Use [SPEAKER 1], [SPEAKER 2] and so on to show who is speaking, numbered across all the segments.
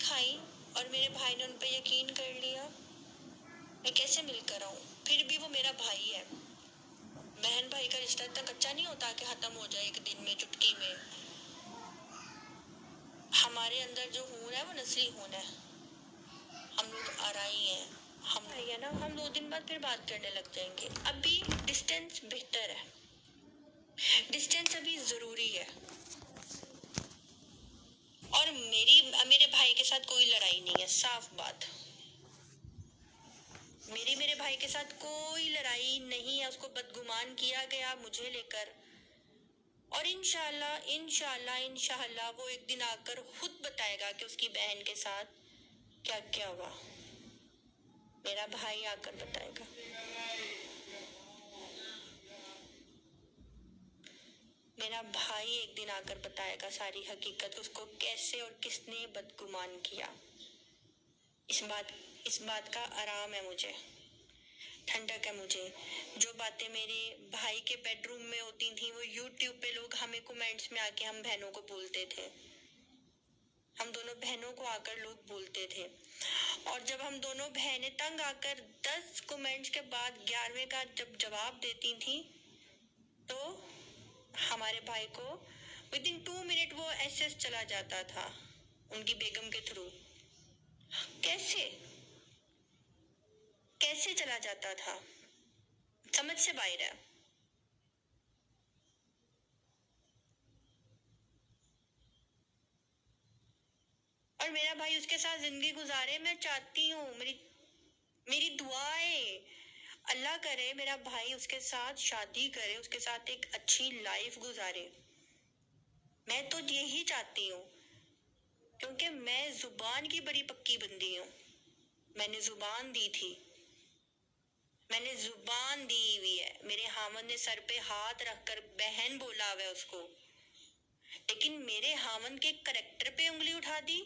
[SPEAKER 1] खाई और मेरे भाई ने उन पे यकीन कर लिया। मैं कैसे मिलकर आऊं? फिर भी वो मेरा भाई है। बहन भाई का रिश्ता इतना कच्चा नहीं होता कि खत्म हो जाए एक दिन में, चुटकी में। हमारे अंदर जो खून है वो नस्ली खून है। हम लोग आराई हैं। हम है ना, हम 2 दिन बाद फिर बात करने लग जाएंगे। अभी डिस्टेंस बेहतर है। डिस्टेंस अभी जरूरी है। और मेरे भाई के साथ कोई लड़ाई नहीं है, साफ बात। मेरे भाई के साथ कोई लड़ाई नहीं है। उसको बदगुमान किया गया मुझे लेकर। और इंशाल्लाह इंशाल्लाह इंशाल्लाह वो एक दिन आकर खुद बताएगा कि उसकी बहन के साथ क्या क्या हुआ। मेरा भाई आकर बताएगा। मेरा भाई एक दिन आकर बताएगा सारी हकीकत, उसको कैसे और किसने बदगुमान किया। इस बात का आराम है मुझे, ठंडक है मुझे। जो बातें मेरे भाई के बेडरूम में होती थी वो यूट्यूब पे लोग हमें कमेंट्स में आके हम बहनों को बोलते थे। हम दोनों बहनों को आकर लोग बोलते थे। और जब हम दोनों बहनें तंग आकर 10 कमेंट्स के बाद 11वें का जब जवाब देती थी तो हमारे भाई को विदिन 2 मिनट वो एसएस चला जाता था उनकी बेगम के थ्रू। कैसे कैसे चला जाता था, समझ से बाहर है। और मेरा भाई उसके साथ जिंदगी गुजारे, मैं चाहती हूँ। मेरी दुआ है अल्लाह करे मेरा भाई उसके साथ शादी करे, उसके साथ एक अच्छी लाइफ गुजारे। मैं तो यही चाहती हूँ, क्योंकि मैं जुबान की बड़ी पक्की बंदी हूँ। मैंने जुबान दी थी, मैंने जुबान दी हुई है। मेरे हामद ने सर पे हाथ रखकर बहन बोला हुआ है उसको। लेकिन मेरे हामद के करैक्टर पे उंगली उठा दी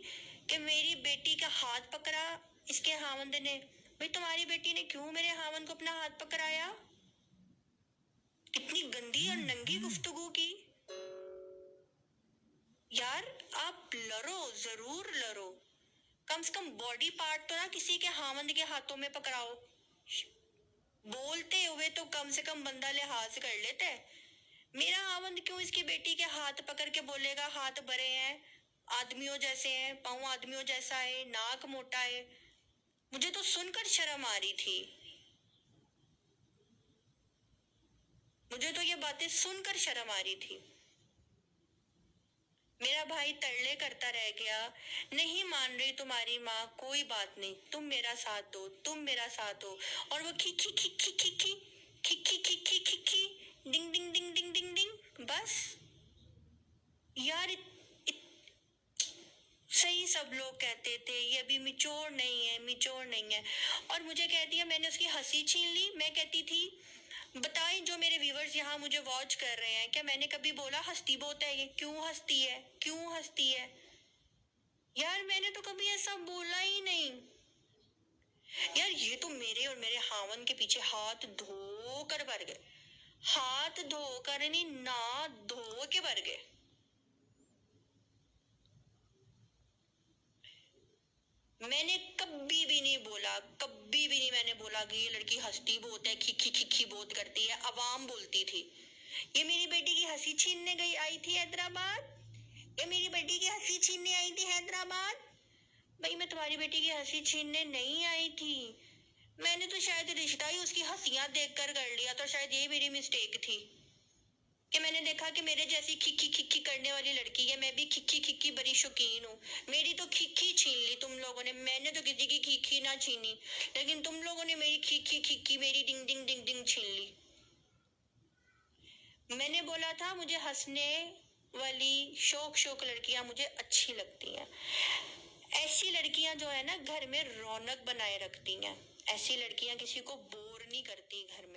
[SPEAKER 1] कि मेरी बेटी का हाथ पकड़ा इसके हामद ने। भाई तुम्हारी बेटी ने क्यों मेरे हामद को अपना हाथ पकड़ाया? कितनी गंदी और नंगी गुफ्तगू की। यार आप लड़ो, जरूर लड़ो, कम से कम बॉडी पार्ट तो ना किसी के हामद के हाथों में पकड़ाओ। बोलते हुए तो कम से कम बंदा लिहाज कर लेता है। मेरा हामद क्यों इसकी बेटी के हाथ पकड़ के बोलेगा हाथ बड़े हैं, आदमियों जैसे हैं, पाँव आदमियों जैसा है, नाक मोटा है। मुझे तो सुनकर शर्म आ रही थी। मुझे तो ये बातें सुनकर शर्म आ रही थी। मेरा भाई तरले करता रह गया, नहीं मान रही तुम्हारी माँ, कोई बात नहीं, तुम मेरा साथ दो, तुम मेरा साथ दो। और वो खी खी खी खी खी खी खी खी खी खी खी खी डिंग डिंग डिंग डिंग डिंग डिंग। बस यार सही सब लोग कहते थे ये अभी मिच्योर नहीं है, मिच्योर नहीं है। और मुझे कहती है मैंने उसकी हंसी छीन ली। मैं कहती थी बताएं जो मेरे व्यूवर्स यहाँ मुझे वॉच कर रहे हैं, क्या मैंने कभी बोला हंसती बहुत है ये? क्यों हंसती है, क्यों हंसती है? यार मैंने तो कभी ऐसा बोला ही नहीं। यार ये तो मेरे और मेरे हावन के पीछे हाथ धो कर भर गए, हाथ धो कर नहीं, ना धो के भर गए। मैंने कभी भी नहीं बोला, कभी भी नहीं मैंने बोला कि ये लड़की हंसती बहुत है, खिखी खिखी बहुत करती है। अवाम बोलती थी ये मेरी बेटी की हंसी छीनने गई आई थी हैदराबाद, ये मेरी बेटी की हंसी छीनने आई थी हैदराबाद। भाई मैं तुम्हारी बेटी की हंसी छीनने नहीं आई थी। मैंने तो शायद रिश्ता ही उसकी हंसियां देखकर कर लिया, तो शायद ये मेरी मिस्टेक थी कि मैंने देखा कि मेरे जैसी खिखी खिखी करने वाली लड़की है। मैं भी खिखी खिखी बड़ी शौकीन हूँ। मेरी तो खिखी छीन ली तुम लोगों ने। मैंने तो किसी की खिखी ना छीनी, लेकिन तुम लोगों ने मेरी खिखी खिखी, मेरी डिंग डिंग डिंग डिंग छीन ली। मैंने बोला था मुझे हंसने वाली शौक शौक लड़कियां मुझे अच्छी लगती हैं। ऐसी लड़कियां जो है ना घर में रौनक बनाए रखती हैं। ऐसी लड़कियां किसी को बोर नहीं करती घर में।